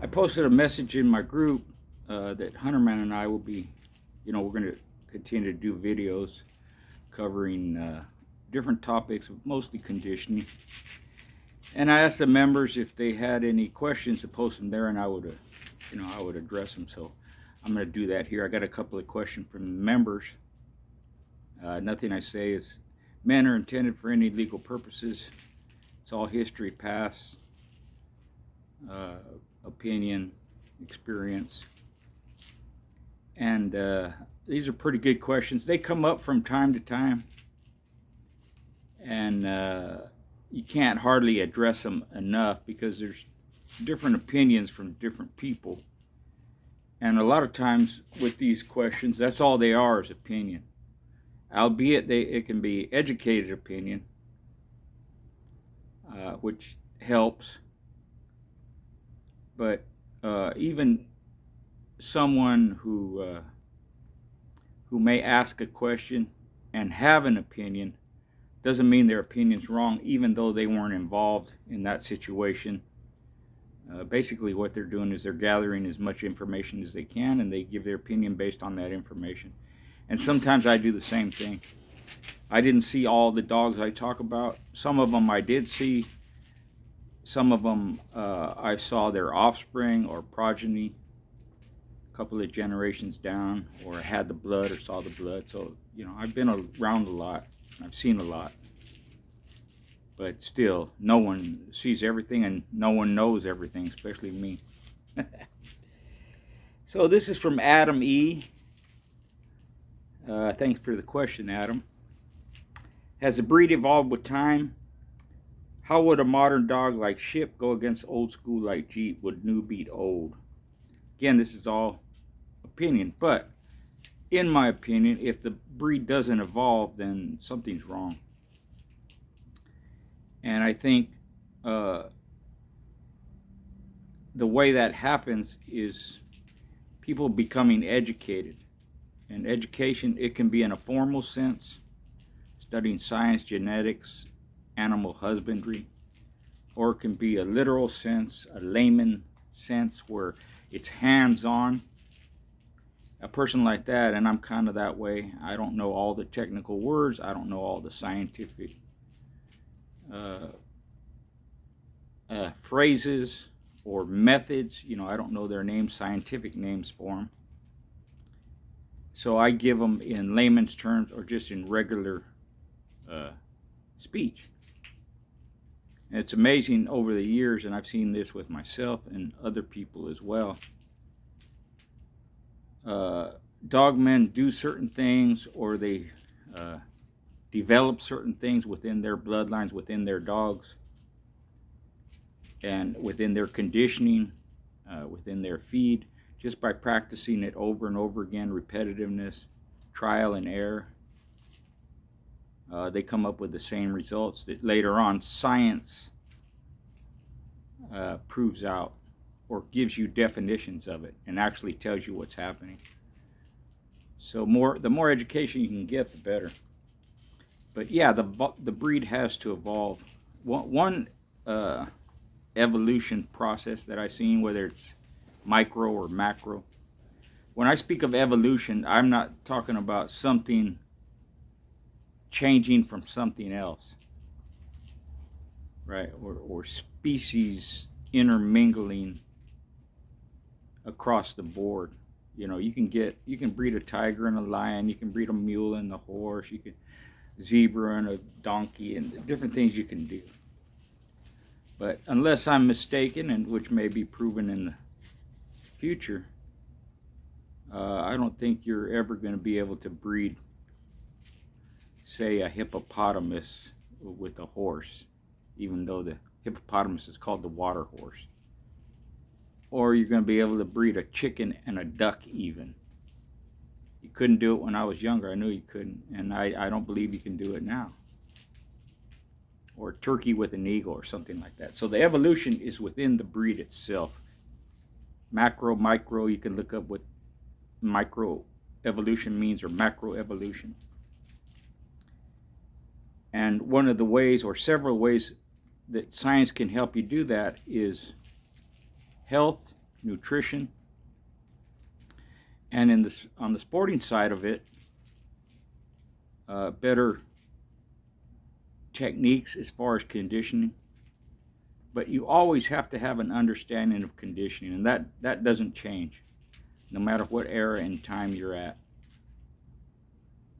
I posted a message in my group that Hunterman and I will be, we're going to continue to do videos covering different topics, mostly conditioning. And I asked the members if they had any questions to post them there, and I would, I would address them. So I'm going to do that here. I got a couple of questions from the members. Nothing I say is men are intended for any legal purposes. It's all history, past, opinion, experience. And these are pretty good questions. They come up from time to time, and you can't hardly address them enough because there's different opinions from different people. And a lot of times with these questions, that's all they are, is opinion. Albeit it can be educated opinion, which helps. But even someone who may ask a question and have an opinion doesn't mean their opinion's wrong, even though they weren't involved in that situation. Basically what they're doing is they're gathering as much information as they can, and they give their opinion based on that information. And sometimes I do the same thing. I didn't see all the dogs I talk about. Some of them I did see. Some of them I saw their offspring or progeny, a couple of generations down, or had the blood or saw the blood. So, I've been around a lot. I've seen a lot. But still, no one sees everything and no one knows everything, especially me. So this is from Adam E. Thanks for the question, Adam. Has the breed evolved with time? How would a modern dog like Ship go against old school like Jeep? Would new beat old? Again, this is all opinion, but in my opinion, if the breed doesn't evolve, then something's wrong. And I think the way that happens is people becoming educated. And education, it can be in a formal sense, studying science, genetics, animal husbandry, or it can be a literal sense, a layman sense, where it's hands-on. A person like that, and I'm kind of that way, I don't know all the technical words, I don't know all the scientific phrases or methods, I don't know their names, scientific names for them. So I give them in layman's terms or just in regular speech. And it's amazing over the years, and I've seen this with myself and other people as well. Dogmen do certain things, or they develop certain things within their bloodlines, within their dogs, and within their conditioning, within their feed, just by practicing it over and over again, repetitiveness, trial and error. They come up with the same results that later on science proves out or gives you definitions of it and actually tells you what's happening. So the more education you can get, the better. But yeah, the breed has to evolve. One evolution process that I've seen, whether it's micro or macro. When I speak of evolution, I'm not talking about something changing from something else, right? Or species intermingling across the board. You can breed a tiger and a lion, you can breed a mule and a horse, you can zebra and a donkey, and different things you can do. But unless I'm mistaken, and which may be proven in the future, I don't think you're ever going to be able to breed, say, a hippopotamus with a horse, even though the hippopotamus is called the water horse. Or you're going to be able to breed a chicken and a duck even. You couldn't do it when I was younger. I knew you couldn't, and I don't believe you can do it now. Or a turkey with an eagle or something like that. So the evolution is within the breed itself. Macro, micro, you can look up what micro evolution means, or macro evolution. And one of the ways, or several ways, that science can help you do that is health nutrition, and on the sporting side of it, better techniques as far as conditioning. But you always have to have an understanding of conditioning, and that doesn't change no matter what era and time you're at.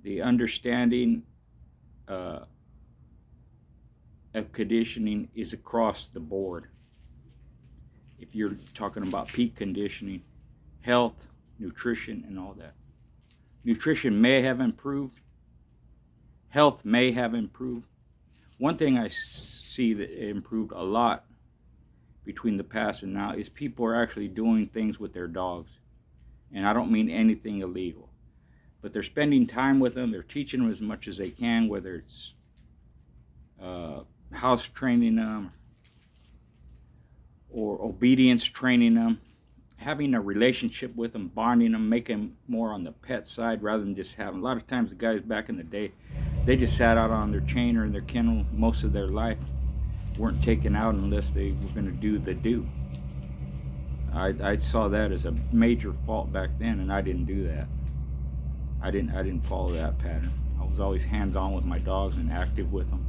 The understanding of conditioning is across the board. If you're talking about peak conditioning, health, nutrition, and all that. Nutrition may have improved. Health may have improved. One thing I see that improved a lot between the past and now is people are actually doing things with their dogs. And I don't mean anything illegal. But they're spending time with them. They're teaching them as much as they can, whether it's house training them or obedience training them, having a relationship with them, bonding them, making them more on the pet side rather than just having. A lot of times the guys back in the day, they just sat out on their chain or in their kennel most of their life, weren't taken out unless they were going to do the do. I saw that as a major fault back then, and I didn't do that. I didn't follow that pattern. I was always hands-on with my dogs and active with them,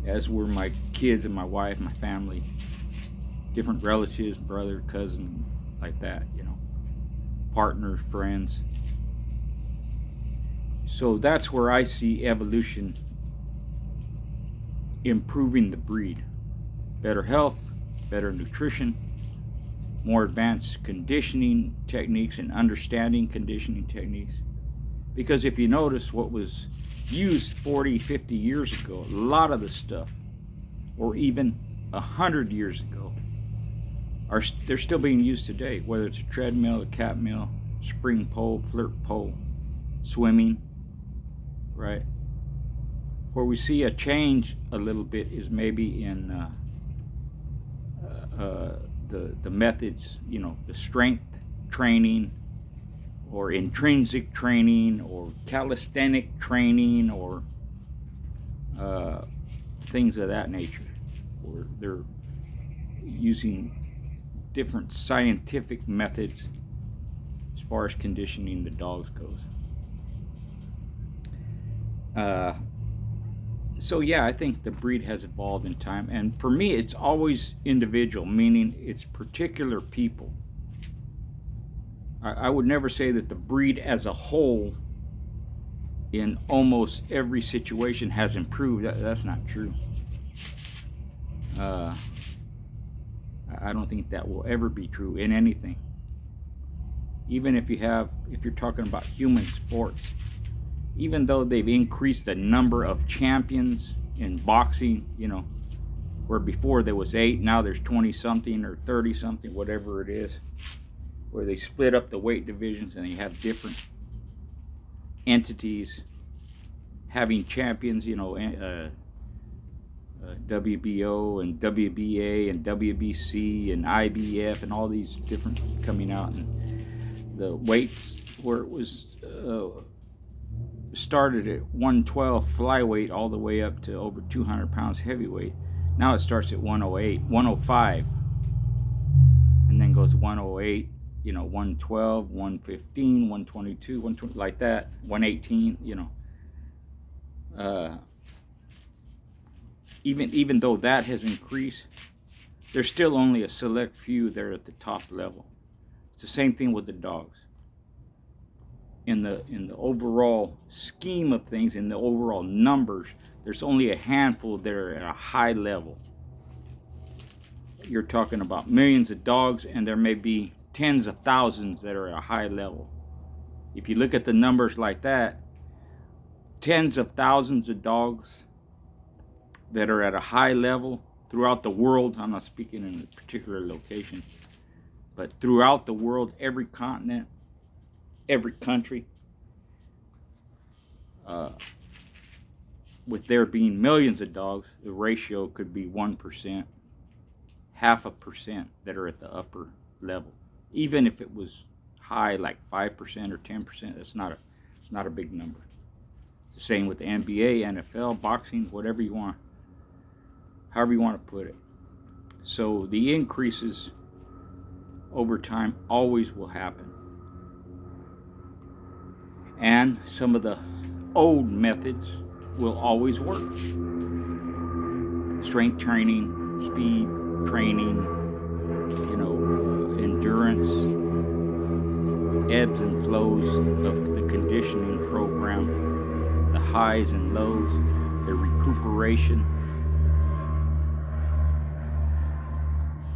as were my kids and my wife, my family, different relatives, brother, cousin, like that, partners, friends. So that's where I see evolution improving the breed. Better health, better nutrition, more advanced conditioning techniques and understanding conditioning techniques. Because if you notice what was used 40, 50 years ago, a lot of the stuff, or even 100 years ago, they're still being used today, whether it's a treadmill, a cat mill, spring pole, flirt pole, swimming, right? Where we see a change a little bit is maybe in the methods, the strength training, or intrinsic training, or calisthenic training, or things of that nature, where they're using different scientific methods as far as conditioning the dogs goes. So yeah, I think the breed has evolved in time, and for me it's always individual, meaning it's particular people. I would never say that the breed as a whole in almost every situation has improved. That's not true. I don't think that will ever be true in anything. Even if you're talking about human sports, even though they've increased the number of champions in boxing, where before there was 8, now there's 20 something or 30 something, whatever it is, where they split up the weight divisions and you have different entities having champions, WBO and WBA and WBC and IBF and all these different coming out, and the weights where it was started at 112 flyweight all the way up to over 200 pounds heavyweight. Now it starts at 108, 105, and then goes 108, 112, 115, 122, 120, like that, 118, even though that has increased, there's still only a select few there at the top level. It's the same thing with the dogs. In the overall scheme of things, in the overall numbers, there's only a handful that are at a high level. You're talking about millions of dogs, and there may be tens of thousands that are at a high level. If you look at the numbers like that, tens of thousands of dogs that are at a high level throughout the world. I'm not speaking in a particular location, but throughout the world, every continent, every country, with there being millions of dogs, the ratio could be 1%, 0.5% that are at the upper level. Even if it was high, like 5% or 10%, it's not a big number. It's the same with the NBA, NFL, boxing, whatever you want, however you want to put it. So the increases over time always will happen. And some of the old methods will always work. Strength training, speed training, endurance, ebbs and flows of the conditioning program, the highs and lows, the recuperation,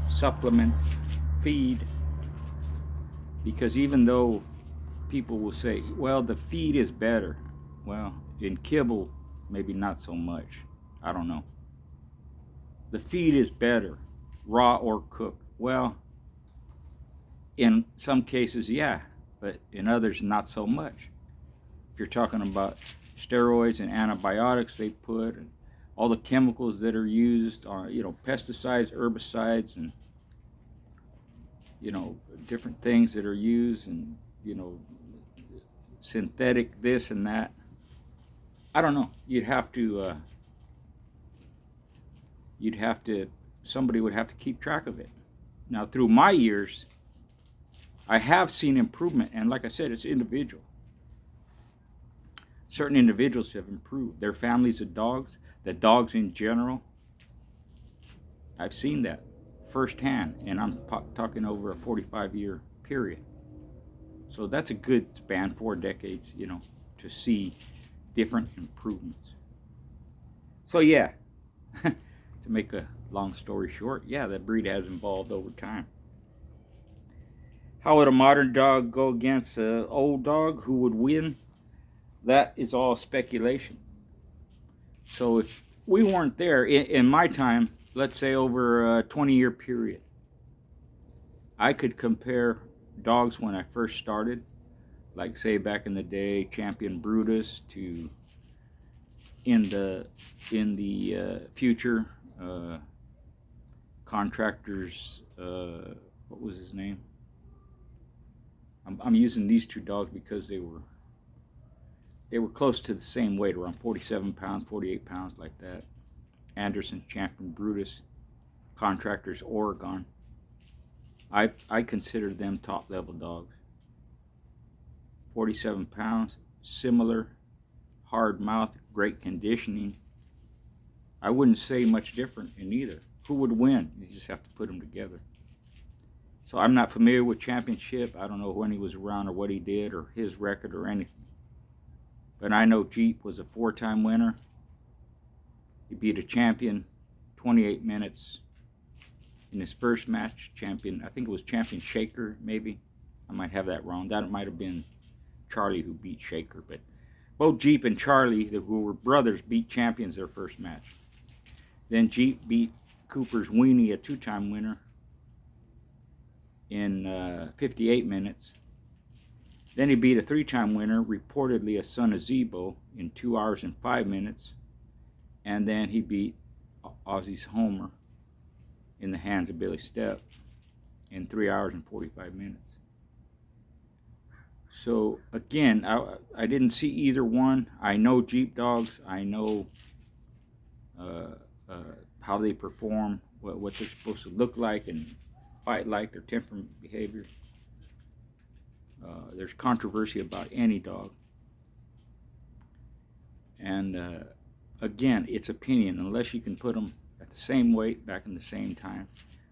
supplements, feed. Because even though people will say, well, the feed is better, well, in kibble, maybe not so much. I don't know. The feed is better, raw or cooked. Well, in some cases, yeah, but in others, not so much. If you're talking about steroids and antibiotics they put, and all the chemicals that are used are, pesticides, herbicides, and, different things that are used, and, synthetic this and that. I don't know. Somebody would have to keep track of it. Now, through my years, I have seen improvement, and like I said, it's individual. Certain individuals have improved. Their families of dogs, the dogs in general, I've seen that firsthand, and I'm talking over a 45-year period. So that's a good span, 4 decades, to see different improvements. So yeah, to make a long story short, yeah, that breed has evolved over time. How would a modern dog go against an old dog? Who would win? That is all speculation. So if we weren't there, in my time, let's say over a 20-year period, I could compare dogs when I first started, like say back in the day, Champion Brutus, to in the future, Contractors, what was his name? I'm using these two dogs because they were close to the same weight, around 47 pounds, 48 pounds, like that. Anderson, Champion Brutus, Contractors, Oregon. I consider them top level dogs. 47 pounds, similar, hard mouth, great conditioning. I wouldn't say much different in either. Who would win? You just have to put them together. So I'm not familiar with Championship. I don't know when he was around or what he did or his record or anything. But I know Jeep was a 4-time winner. He beat a champion 28 minutes in his first match. Champion, I think it was Champion Shaker, maybe. I might have that wrong. That might have been Charlie who beat Shaker. But both Jeep and Charlie, who were brothers, beat champions their first match. Then Jeep beat Cooper's Weenie, a 2-time winner, in 58 minutes. Then he beat a 3-time winner, reportedly a son of Zebo, in 2 hours and 5 minutes. And then he beat Aussie's Homer in the hands of Billy Stepp in 3 hours and 45 minutes. So again, I didn't see either one. I know Jeep dogs. I know how they perform, what they're supposed to look like and fight like, their temperament behavior. There's controversy about any dog. And again, it's opinion, unless you can put them at the same weight back in the same time,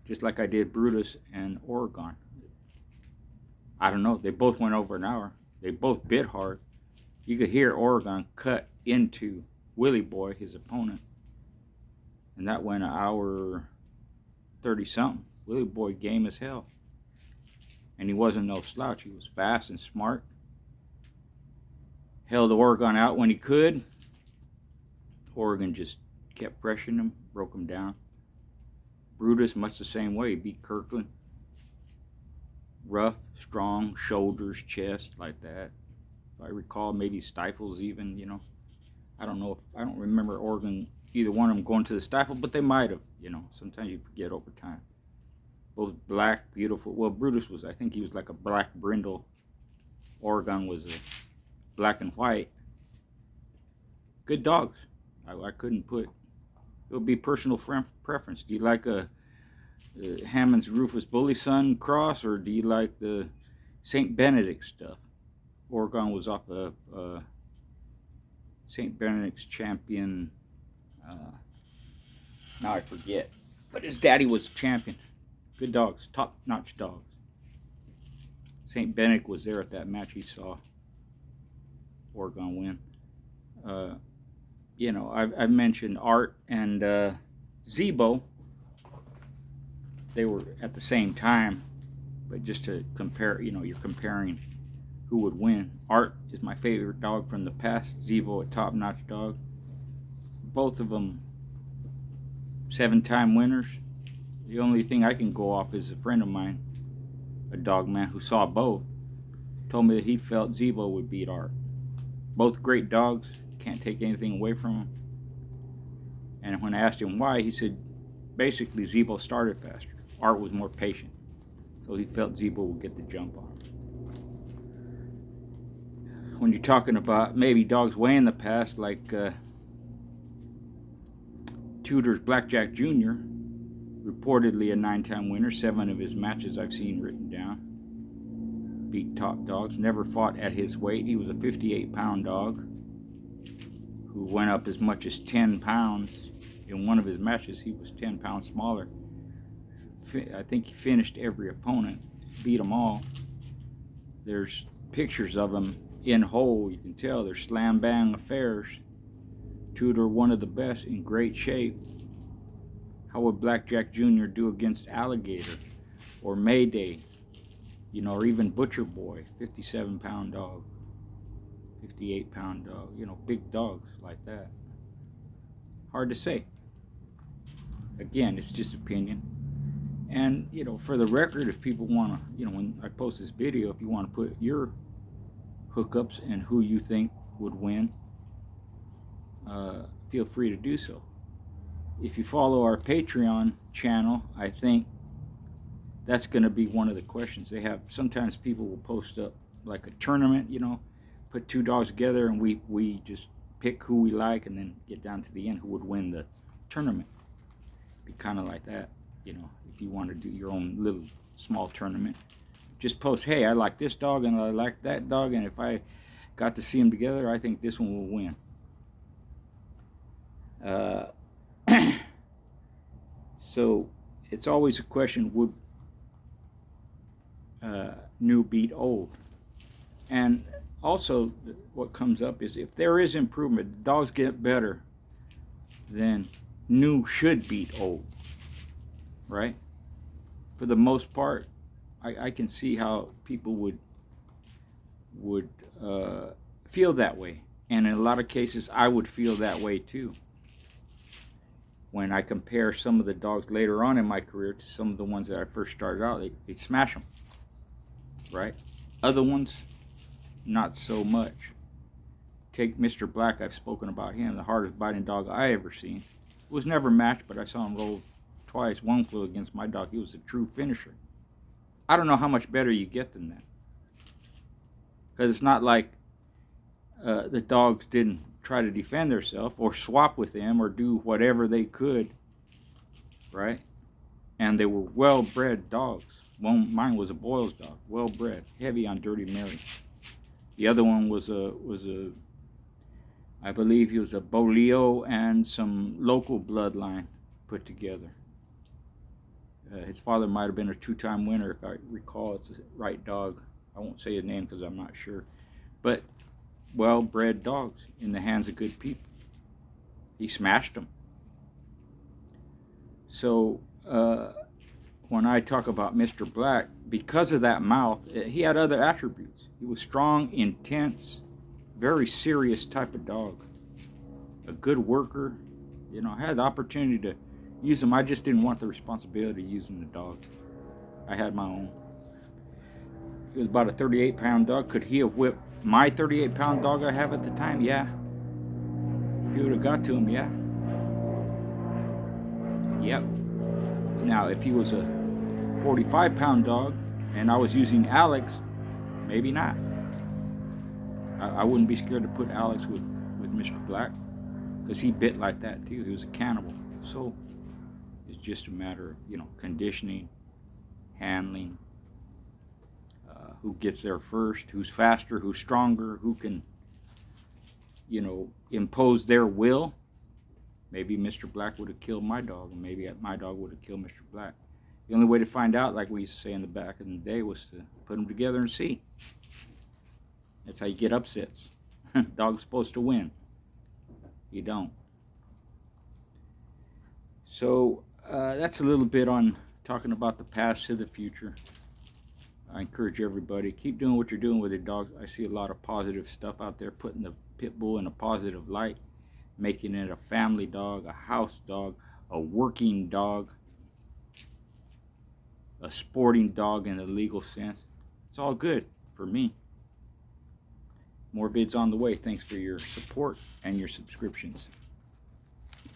just like I did Brutus and Oregon. I don't know, they both went over an hour. They both bit hard. You could hear Oregon cut into Willie Boy, his opponent, and that went an hour 30 something. Willie Boy game as hell, and he wasn't no slouch. He was fast and smart, held Oregon out when he could. Oregon just kept pressuring him, broke him down. Brutus, much the same way. He beat Kirkland. Rough, strong, shoulders, chest, like that. If I recall, maybe stifles even, I don't know. I don't remember Oregon, either one of them going to the stifle, but they might have, Sometimes you forget over time. Both black, beautiful. Well, Brutus was, I think he was like a black brindle. Oregon was a black and white. Good dogs. I couldn't put, it would be personal preference. Do you like a Hammond's Rufus Bully Son cross, or do you like the St. Benedict stuff? Oregon was off of St. Benedict's champion. Now I forget, but his daddy was champion. Good dogs, top-notch dogs. St. Benedict was there at that match. He saw Oregon win. You know, I've mentioned Art and Zebo. They were at the same time, but just to compare, you know, you're comparing who would win. Art is my favorite dog from the past. Zebo, a top-notch dog. Both of them 7-time winners. The only thing I can go off is a friend of mine, a dog man who saw both, told me that he felt Zebo would beat Art. Both great dogs, can't take anything away from them. And when I asked him why, he said basically Zebo started faster. Art was more patient, so he felt Zebo would get the jump on him. When you're talking about maybe dogs way in the past, like Tudor's Blackjack Jr., reportedly a 9-time winner, 7 of his matches I've seen written down. Beat top dogs, never fought at his weight. He was a 58-pound dog who went up as much as 10 pounds. In one of his matches, he was 10 pounds smaller. I think he finished every opponent, beat them all. There's pictures of him in whole, you can tell they're slam bang affairs. Tudor, one of the best, in great shape. How would Blackjack Jr. do against Alligator or Mayday, you know, or even Butcher Boy, 57-pound dog, 58-pound dog, you know, big dogs like that. Hard to say. Again, it's just opinion. And, you know, for the record, if people want to, you know, when I post this video, if you want to put your hookups and who you think would win, feel free to do so. If you follow our Patreon channel, I think that's going to be one of the questions. They have, sometimes people will post up like a tournament, you know, put 2 dogs together and we just pick who we like and then get down to the end who would win the tournament. Be kind of like that, you know, if you want to do your own little small tournament. Just post, hey, I like this dog and I like that dog, and if I got to see them together, I think this one will win. So it's always a question, would new beat old? And also what comes up is if there is improvement, dogs get better, then new should beat old, right? For the most part, I can see how people would feel that way, and in a lot of cases I would feel that way too. When I compare some of the dogs later on in my career to some of the ones that I first started out, they smash them, right? Other ones, not so much. Take Mr. Black, I've spoken about him, the hardest biting dog I ever seen. Was never matched, but I saw him roll twice. One flew against my dog. He was a true finisher. I don't know how much better you get than that. Because it's not like the dogs didn't try to defend themselves or swap with them or do whatever they could, right? And they were well-bred dogs. Mine was a Boyle's dog, well-bred, heavy on Dirty Mary. The other one was a I believe he was a Bolio and some local bloodline put together. His father might have been a 2-time winner, if I recall. It's the right dog. I won't say his name because I'm not sure. But well-bred dogs in the hands of good people. He smashed them. So when I talk about Mr. Black, because of that mouth, he had other attributes. He was strong, intense, very serious type of dog. A good worker. You know, I had the opportunity to use him. I just didn't want the responsibility of using the dog. I had my own. He was about a 38-pound dog. Could he have whipped my 38-pound dog I have at the time? Yeah. If he would have got to him, yeah. Yep. Now, if he was a 45-pound dog and I was using Alex, maybe not. I wouldn't be scared to put Alex with Mr. Black, because he bit like that too. He was a cannibal. So it's just a matter of, you know, conditioning, handling, who gets there first, who's faster, who's stronger, who can, you know, impose their will. Maybe Mr. Black would have killed my dog, and maybe my dog would have killed Mr. Black. The only way to find out, like we used to say in the back in the day, was to put them together and see. That's how you get upsets. Dog's supposed to win. You don't. So that's a little bit on talking about the past to the future. I encourage everybody, keep doing what you're doing with your dogs. I see a lot of positive stuff out there, putting the pit bull in a positive light, making it a family dog, a house dog, a working dog, a sporting dog in the legal sense. It's all good for me. More vids on the way. Thanks for your support and your subscriptions.